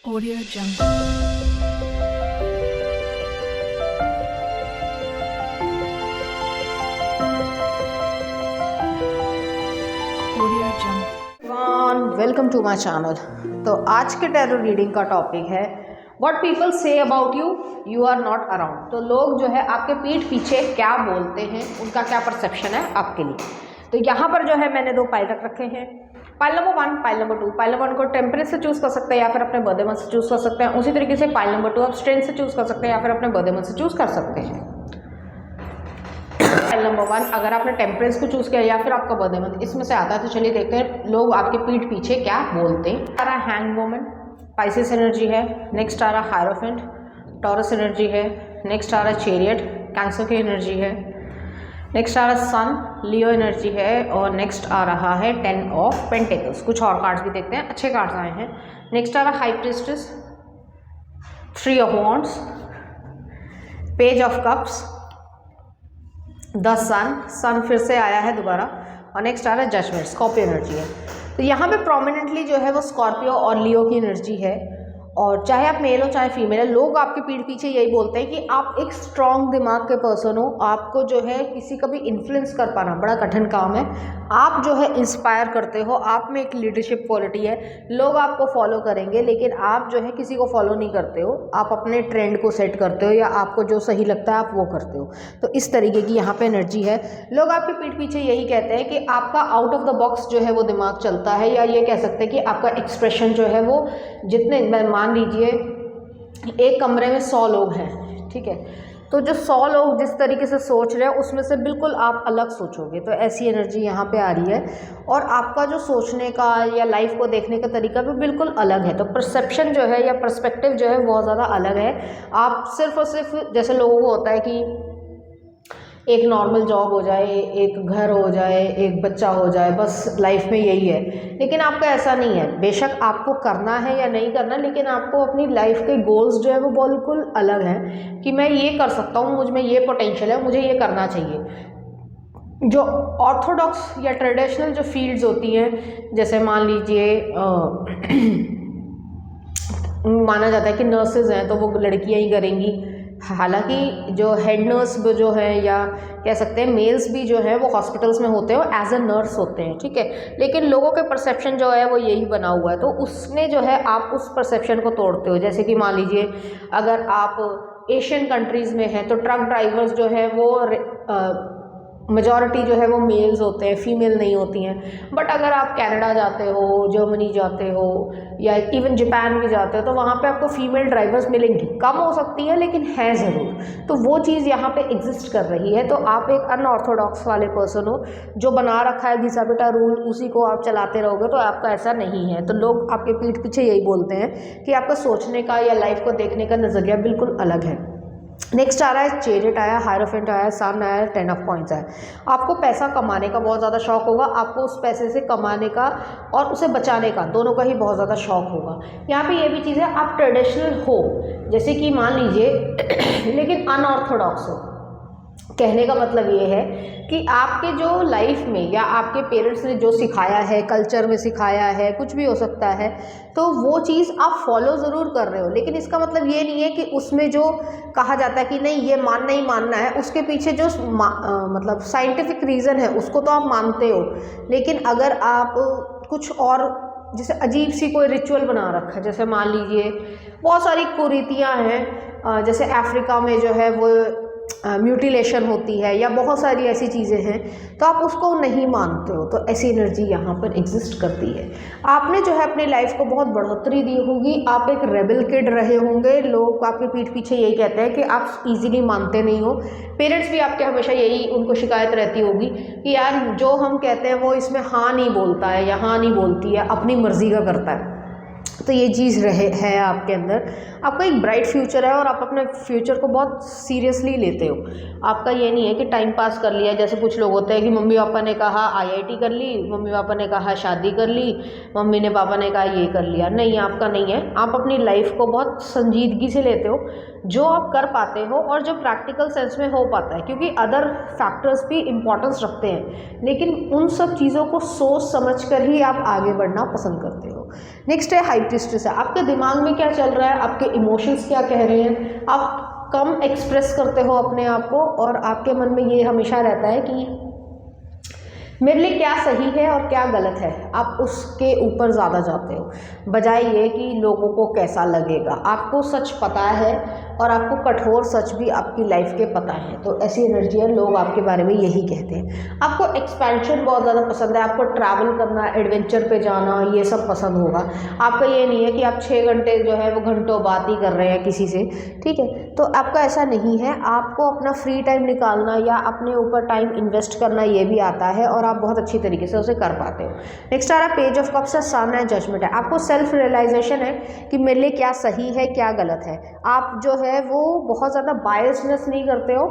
Audio Jungle. Audio Jungle. Welcome to my channel. तो आज के टैरो रीडिंग का टॉपिक है what people say about you, you are not around. तो लोग जो है आपके पीठ पीछे क्या बोलते हैं, उनका क्या परसेप्शन है आपके लिए। तो यहाँ पर जो है मैंने दो पाइल रख रखे हैं, pile number 1, pile number 2। Pile number 1 को टेम्परेट से चूज़ कर सकते हैं या फिर अपने बर्थडे मंथ से चूज़ कर सकते हैं। उसी तरीके से पाइल नंबर 2 आप स्ट्रेंथ से चूज़ कर सकते हैं या फिर अपने बर्थडे मंथ से चूज़ कर सकते हैं। पाइल नंबर 1 अगर आपने टेम्परेंस को चूज़ किया या फिर आपका बर्थडे मंथ इसमें से आता है, तो चलिए देखते हैं लोग आपके पीठ पीछे क्या बोलते हैं। आ रहा हैंग वुमन, पाइसेस एनर्जी है। नेक्स्ट आ रहा हायरोफेंट, टॉरस एनर्जी है। नेक्स्ट आ रहा चैरियट, कैंसर की एनर्जी है। नेक्स्ट आ रहा सन, लियो एनर्जी है। और नेक्स्ट आ रहा है 10 ऑफ पेंटिकल्स। कुछ और कार्ड्स भी देखते हैं, अच्छे कार्ड्स आए हैं। नेक्स्ट आ रहा high priestess, 3 of wands, page of cups, the sun फिर से आया है दोबारा। और नेक्स्ट आ रहा है जजमेंट, स्कॉर्पियो एनर्जी है। तो यहाँ पे प्रोमिनेंटली जो है वो स्कॉर्पियो और लियो की एनर्जी है। और चाहे आप मेल हो चाहे फीमेल है, लोग आपके पीठ पीछे यही बोलते हैं कि आप एक स्ट्रॉन्ग दिमाग के पर्सन हो। आपको जो है किसी का भी इन्फ्लुएंस कर पाना बड़ा कठिन काम है। आप जो है इंस्पायर करते हो, आप में एक लीडरशिप क्वालिटी है। लोग आपको फॉलो करेंगे, लेकिन आप जो है किसी को फॉलो नहीं करते हो। आप अपने ट्रेंड को सेट करते हो या आपको जो सही लगता है आप वो करते हो। तो इस तरीके की यहाँ पे एनर्जी है। लोग आपके पीठ पीछे यही कहते हैं कि आपका आउट ऑफ द बॉक्स जो है वो दिमाग चलता है, या ये कह सकते हैं कि आपका एक्सप्रेशन जो है वो जितने, मान लीजिए एक कमरे में 100 लोग हैं, ठीक है, तो जो 100 लोग जिस तरीके से सोच रहे हैं उसमें से बिल्कुल आप अलग सोचोगे। तो ऐसी एनर्जी यहाँ पे आ रही है। और आपका जो सोचने का या लाइफ को देखने का तरीका भी बिल्कुल अलग है। तो परसेप्शन जो है या पर्सपेक्टिव जो है बहुत ज़्यादा अलग है। आप सिर्फ और सिर्फ, जैसे लोगों को होता है कि एक नॉर्मल जॉब हो जाए, एक घर हो जाए, एक बच्चा हो जाए, बस लाइफ में यही है। लेकिन आपका ऐसा नहीं है। बेशक आपको करना है या नहीं करना, लेकिन आपको अपनी लाइफ के गोल्स जो है वो बिल्कुल अलग हैं कि मैं ये कर सकता हूँ, मुझ में ये पोटेंशियल है, मुझे ये करना चाहिए। जो ऑर्थोडॉक्स या ट्रेडिशनल जो फील्ड्स होती हैं, जैसे मान लीजिए माना जाता है कि नर्सेज हैं तो वो लड़कियां ही करेंगी। हालांकि जो हेड नर्स जो है, या कह सकते हैं मेल्स भी जो है वो हॉस्पिटल्स में होते हैं और एज अ नर्स होते हैं, ठीक है। लेकिन लोगों के परसेप्शन जो है वो यही बना हुआ है। तो उसमें जो है आप उस परसेप्शन को तोड़ते हो। जैसे कि मान लीजिए अगर आप एशियन कंट्रीज़ में हैं तो ट्रक ड्राइवर्स जो है वो मेजॉरिटी जो है वो मेल्स होते हैं, फीमेल नहीं होती हैं। बट अगर आप कनाडा जाते हो, जर्मनी जाते हो, या इवन जापान भी जाते हो, तो वहाँ पे आपको फीमेल ड्राइवर्स मिलेंगी। कम हो सकती है लेकिन है ज़रूर। तो वो चीज़ यहाँ पे एग्जिस्ट कर रही है। तो आप एक अनऑर्थोडॉक्स वाले पर्सन हो, जो बना रखा है घिसा पिटा रूल, उसी को आप चलाते रहोगे। तो आपका ऐसा नहीं है। तो लोग आपके पीठ पीछे यही बोलते हैं कि आपका सोचने का या लाइफ को देखने का नज़रिया बिल्कुल अलग है। नेक्स्ट आ रहा है चैरियट आया, हायरोफेंट आया, सन आया, 10 ऑफ पॉइंट्स आया। आपको पैसा कमाने का बहुत ज़्यादा शौक होगा। आपको उस पैसे से कमाने का और उसे बचाने का, दोनों का ही बहुत ज़्यादा शौक होगा। यहाँ पे ये भी चीज़ है, आप ट्रेडिशनल हो, जैसे कि मान लीजिए लेकिन अनऑर्थोडॉक्स हो। कहने का मतलब ये है कि आपके जो लाइफ में या आपके पेरेंट्स ने जो सिखाया है, कल्चर में सिखाया है, कुछ भी हो सकता है, तो वो चीज़ आप फॉलो ज़रूर कर रहे हो। लेकिन इसका मतलब ये नहीं है कि उसमें जो कहा जाता है कि नहीं ये मानना ही मानना है, उसके पीछे जो मतलब साइंटिफिक रीज़न है उसको तो आप मानते हो। लेकिन अगर आप कुछ और, जैसे अजीब सी कोई रिचुअल बना रखा है, जैसे मान लीजिए बहुत सारी कुरीतियाँ हैं, जैसे अफ्रीका में जो है वो म्यूटिलेशन होती है, या बहुत सारी ऐसी चीज़ें हैं, तो आप उसको नहीं मानते हो। तो ऐसी एनर्जी यहाँ पर एग्जिस्ट करती है। आपने जो है अपनी लाइफ को बहुत बढ़ोतरी दी होगी। आप एक रेबल किड रहे होंगे। लोग आपके पीठ पीछे यही कहते हैं कि आप इजीली मानते नहीं हो। पेरेंट्स भी आपके हमेशा यही, उनको शिकायत रहती होगी कि यार जो हम कहते हैं वो इसमें हाँ नहीं बोलता है या हाँ नहीं बोलती है, अपनी मर्जी का करता है। तो ये चीज़ है आपके अंदर। आपका एक ब्राइट फ्यूचर है और आप अपने फ्यूचर को बहुत सीरियसली लेते हो। आपका ये नहीं है कि टाइम पास कर लिया। जैसे कुछ लोग होते हैं कि मम्मी पापा ने कहा आईआईटी कर ली, मम्मी पापा ने कहा शादी कर ली, मम्मी ने पापा ने कहा ये कर लिया। नहीं, आपका नहीं है। आप अपनी लाइफ को बहुत संजीदगी से लेते हो, जो आप कर पाते हो और जो प्रैक्टिकल सेंस में हो पाता है, क्योंकि अदर फैक्टर्स भी इम्पोर्टेंस रखते हैं। लेकिन उन सब चीज़ों को सोच समझ कर ही आप आगे बढ़ना पसंद करते हो। नेक्स्ट है हाई प्रीस्टेस है, आपके दिमाग में क्या चल रहा है, आपके इमोशंस क्या कह रहे हैं, आप कम एक्सप्रेस करते हो अपने आप को और आपके मन में ये हमेशा रहता है कि मेरे लिए क्या सही है और क्या गलत है, आप उसके ऊपर ज़्यादा जाते हो बजाय ये कि लोगों को कैसा लगेगा। आपको सच पता है और आपको कठोर सच भी आपकी लाइफ के पता है, तो ऐसी एनर्जी है, लोग आपके बारे में यही कहते हैं। आपको एक्सपेंशन बहुत ज़्यादा पसंद है, आपको ट्रैवल करना, एडवेंचर पे जाना, ये सब पसंद होगा। आपका ये नहीं है कि आप 6 घंटे जो है वो घंटों बात ही कर रहे हैं किसी से, ठीक है, तो आपका ऐसा नहीं है। आपको अपना फ्री टाइम निकालना या अपने ऊपर टाइम इन्वेस्ट करना ये भी आता है और आप बहुत अच्छी तरीके से उसे कर पाते हो। नेक्स्ट आ रहा है पेज ऑफ कप्स है, सामने है जजमेंट है। आपको सेल्फ रियलाइजेशन है कि मेरे लिए क्या सही है क्या गलत है। आप जो है वो बहुत ज़्यादा बायसनेस नहीं करते हो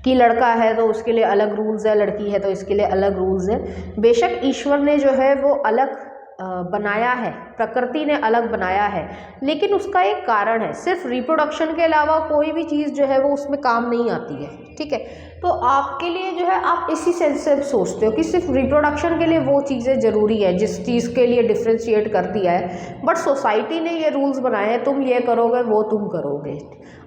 कि लड़का है तो उसके लिए अलग रूल्स है, लड़की है तो इसके लिए अलग रूल्स है। बेशक ईश्वर ने जो है वो अलग बनाया है, प्रकृति ने अलग बनाया है, लेकिन उसका एक कारण है। सिर्फ रिप्रोडक्शन के अलावा कोई भी चीज़ जो है वो उसमें काम नहीं आती है, ठीक है। तो आपके लिए जो है आप इसी सेंस से सोचते हो कि सिर्फ रिप्रोडक्शन के लिए वो चीज़ें ज़रूरी है जिस चीज़ के लिए डिफ्रेंशिएट करती है, बट सोसाइटी ने ये रूल्स बनाए हैं, तुम ये करोगे वो तुम करोगे,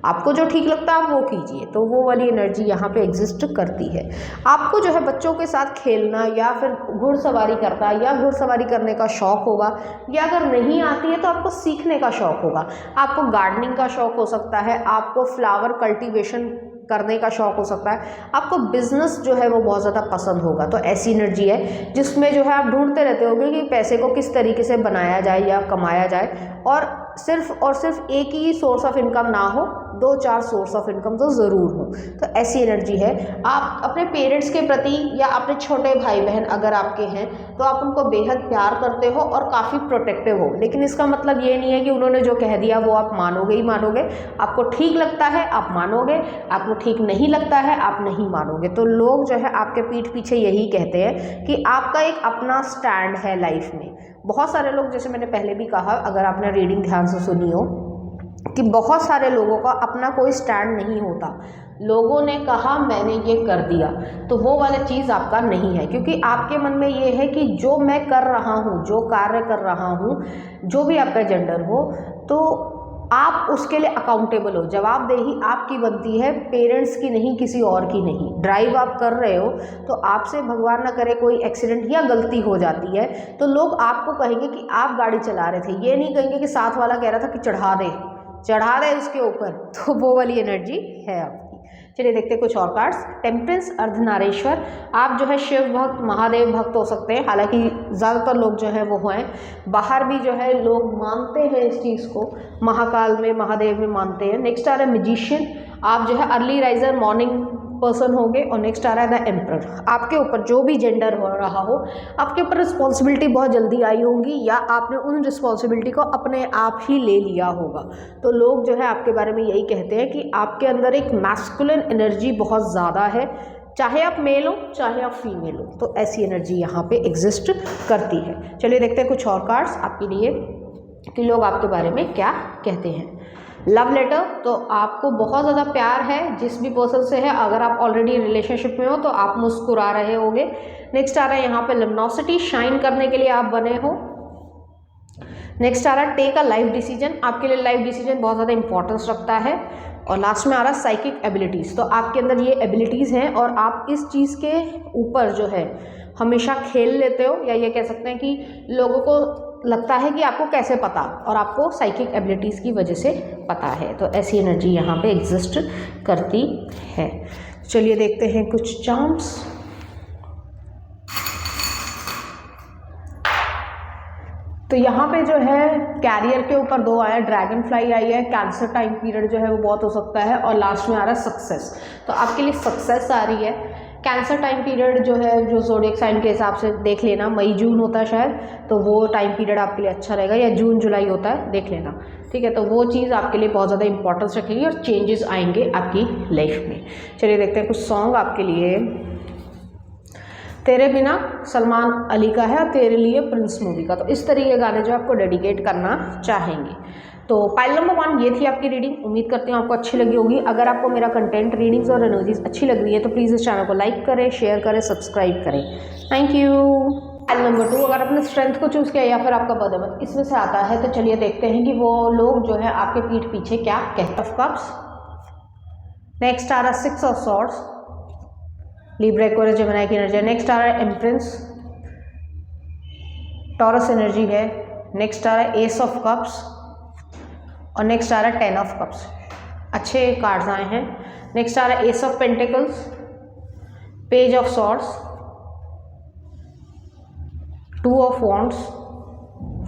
आपको जो ठीक लगता है आप वो कीजिए। तो वो वाली एनर्जी यहाँ पे एग्जिस्ट करती है। आपको जो है बच्चों के साथ खेलना या फिर घुड़सवारी करना या घुड़सवारी करने का शौक़ होगा, या अगर नहीं आती है तो आपको सीखने का शौक़ होगा। आपको गार्डनिंग का शौक़ हो सकता है, आपको फ्लावर कल्टीवेशन करने का शौक़ हो सकता है, आपको बिजनेस जो है वो बहुत ज़्यादा पसंद होगा। तो ऐसी एनर्जी है जिसमें जो है आप ढूंढते रहते होगे कि पैसे को किस तरीके से बनाया जाए या कमाया जाए, और सिर्फ एक ही सोर्स ऑफ इनकम ना हो, 2-4 सोर्स ऑफ इनकम तो ज़रूर हो। तो ऐसी एनर्जी है। आप अपने पेरेंट्स के प्रति या अपने छोटे भाई बहन अगर आपके हैं तो आप उनको बेहद प्यार करते हो और काफ़ी प्रोटेक्टिव हो, लेकिन इसका मतलब ये नहीं है कि उन्होंने जो कह दिया वो आप मानोगे ही मानोगे। आपको ठीक लगता है आप मानोगे, आपको ठीक नहीं लगता है आप नहीं मानोगे। तो लोग जो है आपके पीठ पीछे यही कहते हैं कि आपका एक अपना स्टैंड है लाइफ में। बहुत सारे लोग, जैसे मैंने पहले भी कहा, अगर आपने रीडिंग ध्यान से सुनी हो, कि बहुत सारे लोगों का अपना कोई स्टैंड नहीं होता। लोगों ने कहा मैंने ये कर दिया, तो वो वाली चीज़ आपका नहीं है, क्योंकि आपके मन में ये है कि जो मैं कर रहा हूँ, जो कार्य कर रहा हूँ, जो भी आपका जेंडर हो, तो आप उसके लिए अकाउंटेबल हो। जवाबदेही आपकी बनती है, पेरेंट्स की नहीं, किसी और की नहीं। ड्राइव आप कर रहे हो तो आपसे भगवान ना करे कोई एक्सीडेंट या गलती हो जाती है तो लोग आपको कहेंगे कि आप गाड़ी चला रहे थे, ये नहीं कहेंगे कि साथ वाला कह रहा था कि चढ़ा दे उसके ऊपर। तो वो वाली एनर्जी है आपकी। चलिए देखते हैं कुछ और कार्ड्स। टेम्परेंस, अर्धनारीश्वर, आप जो है शिव भक्त, महादेव भक्त हो सकते हैं, हालांकि ज़्यादातर लोग जो है वो हैं। बाहर भी जो है लोग मानते हैं इस चीज़ को, महाकाल में, महादेव में मानते हैं। नेक्स्ट आ रहा है मैजिशियन, आप जो है अर्ली राइजर, मॉर्निंग पर्सन होंगे। और नेक्स्ट आ रहा है द एम्परर, आपके ऊपर जो भी जेंडर हो रहा हो, आपके ऊपर रिस्पॉन्सिबिलिटी बहुत जल्दी आई होंगी या आपने उन रिस्पॉन्सिबिलिटी को अपने आप ही ले लिया होगा। तो लोग जो है आपके बारे में यही कहते हैं कि आपके अंदर एक मैस्कुलिन एनर्जी बहुत ज़्यादा है, चाहे आप मेल हो चाहे आप फीमेल हो। तो ऐसी एनर्जी यहाँ पे एग्जिस्ट करती है। चलिए देखते हैं कुछ और कार्ड्स आपके लिए कि लोग आपके बारे में क्या कहते हैं। लव लेटर, तो आपको बहुत ज़्यादा प्यार है जिस भी पर्सन से है। अगर आप ऑलरेडी रिलेशनशिप में हो तो आप मुस्कुरा रहे होंगे। नेक्स्ट आ रहा है यहाँ पे लुमिनोसिटी, शाइन करने के लिए आप बने हो। नेक्स्ट आ रहा है टेक अ लाइफ डिसीजन, आपके लिए लाइफ डिसीजन बहुत ज़्यादा इंपॉर्टेंस रखता है। और लास्ट में आ रहा है साइकिक एबिलिटीज़, तो आपके अंदर ये एबिलिटीज़ हैं और आप इस चीज़ के ऊपर जो है हमेशा खेल लेते हो, या ये कह सकते हैं कि लोगों को लगता है कि आपको कैसे पता, और आपको साइकिक एबिलिटीज़ की वजह से पता है। तो ऐसी एनर्जी यहाँ पे एग्जिस्ट करती है। चलिए देखते हैं कुछ चार्म्स। तो यहाँ पे जो है कैरियर के ऊपर 2 आया, ड्रैगन फ्लाई आई है, कैंसर टाइम पीरियड जो है वो बहुत हो सकता है, और लास्ट में आ रहा है सक्सेस। तो आपके लिए सक्सेस आ रही है। कैंसर टाइम पीरियड जो है, जो ज़ोडिएक साइन के हिसाब से देख लेना, मई जून होता है शायद, तो वो टाइम पीरियड आपके लिए अच्छा रहेगा, या जून जुलाई होता है, देख लेना, ठीक है। तो वो चीज़ आपके लिए बहुत ज़्यादा इंपॉर्टेंस रखेगी और चेंजेस आएंगे आपकी लाइफ में। चलिए देखते हैं कुछ सॉन्ग आपके लिए। तेरे बिना सलमान अली का है, तेरे लिए प्रिंस मूवी का। तो इस तरीके के गाने जो आपको डेडिकेट करना चाहेंगे। तो पाइल नंबर 1 ये थी आपकी रीडिंग। उम्मीद करती हूँ आपको अच्छी लगी होगी। अगर आपको मेरा कंटेंट, रीडिंग्स और एनर्जीज अच्छी लग रही है तो प्लीज़ इस चैनल को लाइक करें, शेयर करें, सब्सक्राइब करें। Thank you. नंबर 2, अगर आपने स्ट्रेंथ को चूज़ किया या फिर आपका बर्थ मंथ इसमें से आता है, तो चलिए देखते हैं कि वो लोग जो है आपके पीठ पीछे क्या कहते हैं। ऑफ कप्स, नेक्स्ट आ रहा 6 of swords, Libra Aquarius Gemini की एनर्जी। नेक्स्ट आ रहा है एम्प्रेस, टॉरस एनर्जी है। नेक्स्ट आ रहा है एस ऑफ कप्स और नेक्स्ट आ रहा है 10 ऑफ कप्स। अच्छे कार्ड्स आए हैं। नेक्स्ट आ रहा है S of pentacles, page of swords, 2 of wands,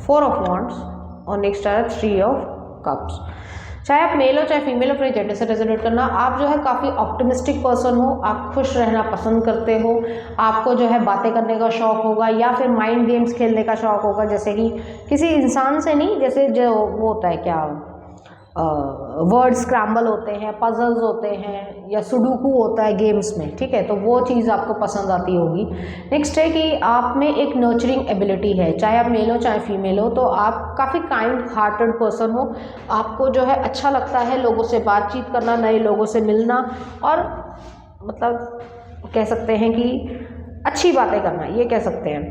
4 of wands और नेक्स्ट आ रहा है 3 ऑफ कप्स। चाहे आप मेल हो चाहे फीमेल हो, अपने जेंडर से रेजोनेट करना। आप जो है काफ़ी ऑप्टिमिस्टिक पर्सन हो, आप खुश रहना पसंद करते हो, आपको जो है बातें करने का शौक़ होगा या फिर माइंड गेम्स खेलने का शौक़ होगा, जैसे कि किसी इंसान से नहीं, जैसे जो वो होता है क्या वर्ड स्क्रैम्बल होते हैं, पजल्स होते हैं या सुडोकू होता है गेम्स में, ठीक है, तो वो चीज़ आपको पसंद आती होगी। नेक्स्ट है कि आप में एक नर्चरिंग एबिलिटी है, चाहे आप मेल हो चाहे फीमेल हो, तो आप काफ़ी काइंड हार्टेड पर्सन हो। आपको जो है अच्छा लगता है लोगों से बातचीत करना, नए लोगों से मिलना और मतलब कह सकते हैं कि अच्छी बातें करना, ये कह सकते हैं।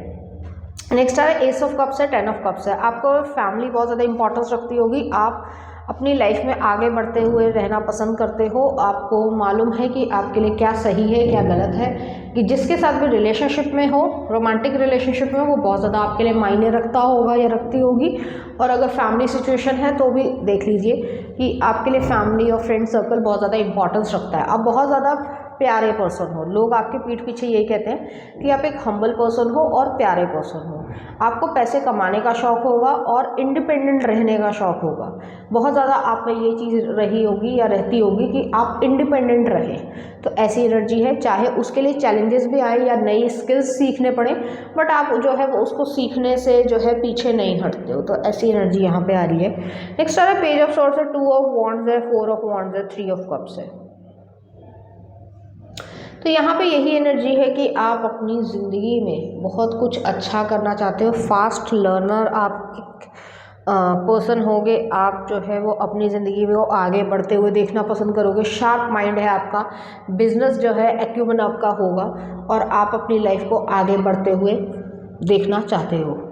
नेक्स्ट है एस ऑफ कप्स है, 10 ऑफ कप्स है। आपको फैमिली बहुत ज़्यादा इंपॉर्टेंस रखती होगी, आप अपनी लाइफ में आगे बढ़ते हुए रहना पसंद करते हो। आपको मालूम है कि आपके लिए क्या सही है क्या गलत है, कि जिसके साथ भी रिलेशनशिप में हो, रोमांटिक रिलेशनशिप में, वो बहुत ज़्यादा आपके लिए मायने रखता होगा या रखती होगी। और अगर फैमिली सिचुएशन है तो भी देख लीजिए कि आपके लिए फैमिली और फ्रेंड सर्कल बहुत ज़्यादा इंपॉर्टेंस रखता है। आप बहुत ज़्यादा प्यारे पर्सन हो, लोग आपके पीठ पीछे यही कहते हैं कि आप एक हम्बल पर्सन हो और प्यारे पर्सन हो। आपको पैसे कमाने का शौक़ होगा और इंडिपेंडेंट रहने का शौक़ होगा। बहुत ज़्यादा आप में ये चीज़ रही होगी या रहती होगी कि आप इंडिपेंडेंट रहें, तो ऐसी एनर्जी है। चाहे उसके लिए चैलेंजेस भी आए या नई स्किल्स सीखने पड़े, बट आप जो है वो उसको सीखने से जो है पीछे नहीं हटते हो, तो ऐसी एनर्जी यहाँ पे आ रही है। नेक्स्ट आ रहा है पेज ऑफ सॉर्ड्स है, 2 ऑफ वॉन्ड्स है, 4 ऑफ वॉन्ड्स है, 3 ऑफ कप्स है। तो यहाँ पे यही एनर्जी है कि आप अपनी ज़िंदगी में बहुत कुछ अच्छा करना चाहते हो, फास्ट लर्नर आप एक पर्सन होगे। आप जो है वो अपनी ज़िंदगी में वो आगे बढ़ते हुए देखना पसंद करोगे, शार्प माइंड है आपका, बिजनेस जो है एक्यूमेन आपका होगा और आप अपनी लाइफ को आगे बढ़ते हुए देखना चाहते हो।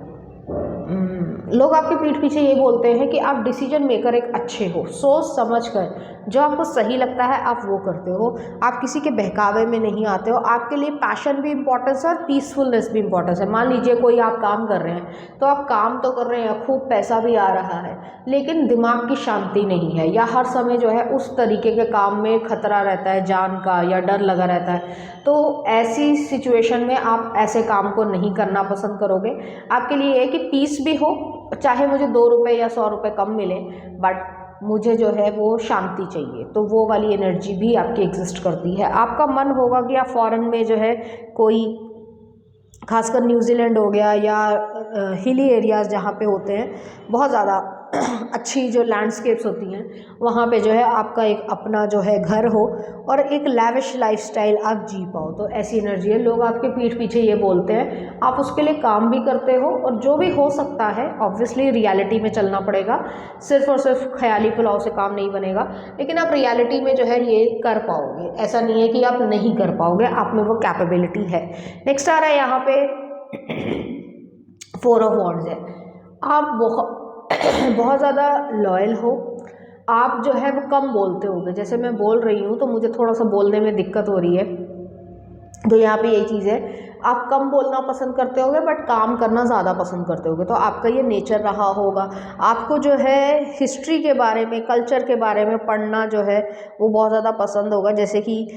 लोग आपके पीठ पीछे ये बोलते हैं कि आप डिसीजन मेकर एक अच्छे हो, सोच समझ कर जो आपको सही लगता है आप वो करते हो, आप किसी के बहकावे में नहीं आते हो। आपके लिए पैशन भी इम्पोर्टेंस है और पीसफुलनेस भी इम्पोर्टेंस है। मान लीजिए कोई आप काम कर रहे हैं, तो आप काम तो कर रहे हैं, खूब पैसा भी आ रहा है, लेकिन दिमाग की शांति नहीं है, या हर समय जो है उस तरीके के काम में खतरा रहता है जान का या डर लगा रहता है, तो ऐसी सिचुएशन में आप ऐसे काम को नहीं करना पसंद करोगे। आपके लिए है कि पीस भी हो, चाहे मुझे 2 रुपये या 100 रुपये कम मिले, बट मुझे जो है वो शांति चाहिए, तो वो वाली एनर्जी भी आपकी एग्जिस्ट करती है। आपका मन होगा कि आप फॉरेन में जो है कोई, खासकर न्यूजीलैंड हो गया या हिली एरियाज़ जहाँ पे होते हैं बहुत ज़्यादा अच्छी जो लैंडस्केप्स होती हैं, वहाँ पे जो है आपका एक अपना जो है घर हो और एक लैविश लाइफस्टाइल आप जी पाओ, तो ऐसी एनर्जी है। लोग आपके पीठ पीछे ये बोलते हैं, आप उसके लिए काम भी करते हो और जो भी हो सकता है ऑब्वियसली रियलिटी में चलना पड़ेगा, सिर्फ और सिर्फ ख्याली पुलाव से काम नहीं बनेगा, लेकिन आप रियलिटी में जो है ये कर पाओगे। ऐसा नहीं है कि आप नहीं कर पाओगे, आप में वो कैपेबिलिटी है। नेक्स्ट आ रहा है यहाँ पे 4 ऑफ वॉन्ड्स है। आप बहुत ज़्यादा लॉयल हो, आप जो है वो कम बोलते होगे। जैसे मैं बोल रही हूँ तो मुझे थोड़ा सा बोलने में दिक्कत हो रही है, तो यहाँ पे यही चीज़ है, आप कम बोलना पसंद करते होगे बट काम करना ज़्यादा पसंद करते होगे, तो आपका ये नेचर रहा होगा। आपको जो है हिस्ट्री के बारे में, कल्चर के बारे में पढ़ना जो है वो बहुत ज़्यादा पसंद होगा। जैसे कि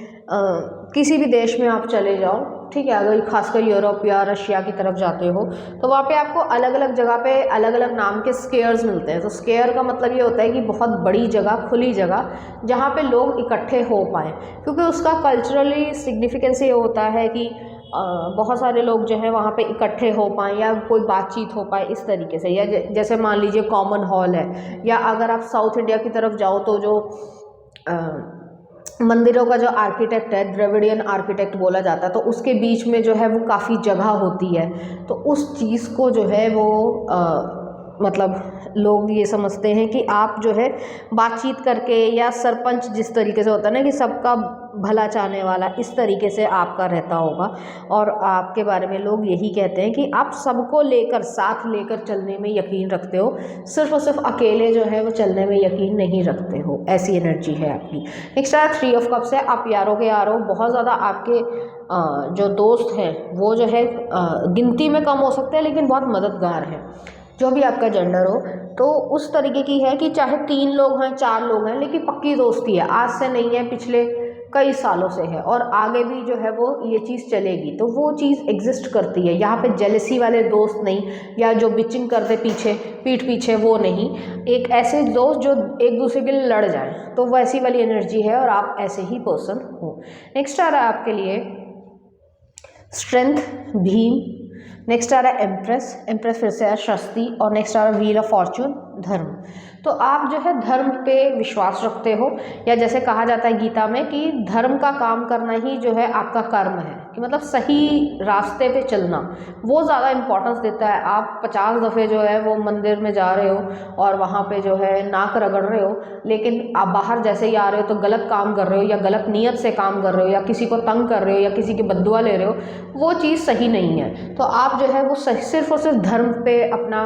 किसी भी देश में आप चले जाओ, ठीक है, अगर खासकर यूरोप या रशिया की तरफ जाते हो तो वहाँ पे आपको अलग अलग जगह पे अलग अलग नाम के स्क्वेयर्स मिलते हैं। तो स्क्वेयर का मतलब ये होता है कि बहुत बड़ी जगह, खुली जगह जहाँ पे लोग इकट्ठे हो पाएँ, क्योंकि उसका कल्चरली सिग्निफिकेंस ये होता है कि बहुत सारे लोग जो है वहाँ पे इकट्ठे हो पाएँ या कोई बातचीत हो पाए इस तरीके से। या जैसे मान लीजिए कॉमन हॉल है, या अगर आप साउथ इंडिया की तरफ जाओ तो जो मंदिरों का जो आर्किटेक्ट है, द्रविडियन आर्किटेक्ट बोला जाता है, तो उसके बीच में जो है वो काफ़ी जगह होती है, तो उस चीज़ को जो है वो मतलब लोग ये समझते हैं कि आप जो है बातचीत करके या सरपंच जिस तरीके से होता है ना कि सबका भला चाहने वाला, इस तरीके से आपका रहता होगा। और आपके बारे में लोग यही कहते हैं कि आप सबको लेकर, साथ लेकर चलने में यकीन रखते हो, सिर्फ और सिर्फ अकेले जो है वो चलने में यकीन नहीं रखते हो। ऐसी एनर्जी है आपकी। नेक्स्ट है 3 ऑफ कप्स है। आप यारों के यार हो, बहुत ज़्यादा आपके जो दोस्त हैं वो जो है गिनती में कम हो सकते हैं लेकिन बहुत मददगार हैं। जो भी आपका जेंडर हो, तो उस तरीके की है कि चाहे 3 लोग हैं 4 लोग हैं, लेकिन पक्की दोस्ती है, आज से नहीं है, पिछले कई सालों से है और आगे भी जो है वो ये चीज़ चलेगी। तो वो चीज़ एग्जिस्ट करती है यहाँ पे। जेलसी वाले दोस्त नहीं, या जो बिचिंग करते पीठ पीछे, वो नहीं। एक ऐसे दोस्त जो एक दूसरे के लिए लड़ जाए, तो वैसी वाली एनर्जी है और आप ऐसे ही पर्सन हो। नेक्स्ट आ रहा है आपके लिए स्ट्रेंथ, भीम। नेक्स्ट आ रहा है एम्प्रेस फिर से है शस्ति। और नेक्स्ट आ रहा है व्हील ऑफ फॉर्चून, धर्म। तो आप जो है धर्म पे विश्वास रखते हो, या जैसे कहा जाता है गीता में कि धर्म का काम करना ही जो है आपका कर्म है, कि मतलब सही रास्ते पे चलना, वो ज़्यादा इम्पोर्टेंस देता है। आप 50 दफ़े जो है वो मंदिर में जा रहे हो और वहाँ पे जो है नाक रगड़ रहे हो, लेकिन आप बाहर जैसे ही आ रहे हो तो गलत काम कर रहे हो, या गलत नीयत से काम कर रहे हो, या किसी को तंग कर रहे हो, या किसी की बद्दुआ ले रहे हो, वो चीज़ सही नहीं है। तो आप जो है वो सिर्फ और सिर्फ धर्म पे अपना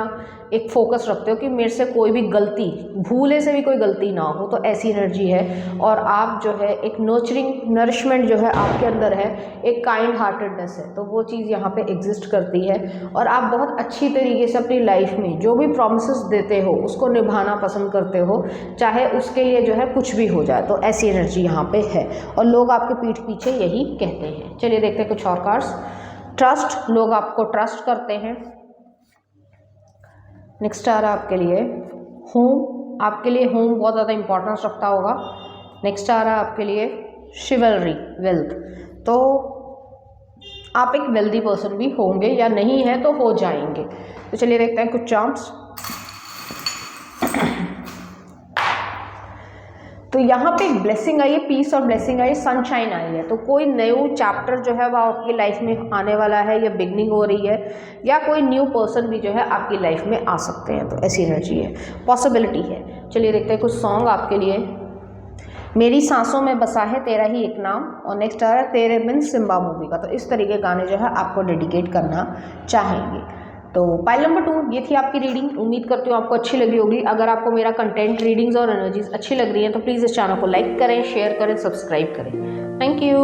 एक फोकस रखते हो कि मेरे से कोई भी गलती, भूले से भी कोई गलती ना हो। तो ऐसी एनर्जी है। और आप जो है एक नरिशमेंट जो है आपके अंदर है, एक काइंड हार्टेडनेस है, तो वो चीज़ यहाँ पे एग्जिस्ट करती है। और आप बहुत अच्छी तरीके से अपनी लाइफ में जो भी प्रॉमिसेस देते हो उसको निभाना पसंद करते हो, चाहे उसके लिए जो है कुछ भी हो जाए। तो ऐसी एनर्जी यहाँ पे है और लोग आपके पीठ पीछे यही कहते हैं। चलिए देखते हैं कुछ और कार्ड्स। ट्रस्ट, लोग आपको ट्रस्ट करते हैं। नेक्स्ट आ रहा है आपके लिए होम। आपके लिए होम बहुत ज़्यादा इंपॉर्टेंस रखता होगा। नेक्स्ट आ रहा है आपके लिए शिवलरी, वेल्थ। तो आप एक वेल्दी पर्सन भी होंगे, या नहीं है तो हो जाएंगे। तो चलिए देखते हैं कुछ चार्म्स। तो यहाँ पे एक ब्लेसिंग आई है, पीस और ब्लेसिंग आई है, सनशाइन आई है। तो कोई न्यू चैप्टर जो है वो आपकी लाइफ में आने वाला है, या बिगनिंग हो रही है, या कोई न्यू पर्सन भी जो है आपकी लाइफ में आ सकते हैं। तो ऐसी एनर्जी है, पॉसिबिलिटी है। चलिए देखते हैं कुछ सॉन्ग आपके लिए। मेरी सांसों में बसा है तेरा ही एक नाम। और नेक्स्ट आ रहा है तेरे बिन सिम्बा मूवी का। तो इस तरीके गाने जो है आपको डेडिकेट करना चाहेंगे। तो पाइल नंबर 2 ये थी आपकी रीडिंग। उम्मीद करती हूँ आपको अच्छी लगी होगी। अगर आपको मेरा कंटेंट, रीडिंग्स और एनर्जीज अच्छी लग रही है तो प्लीज़ इस चैनल को लाइक करें, शेयर करें, सब्सक्राइब करें। Thank you.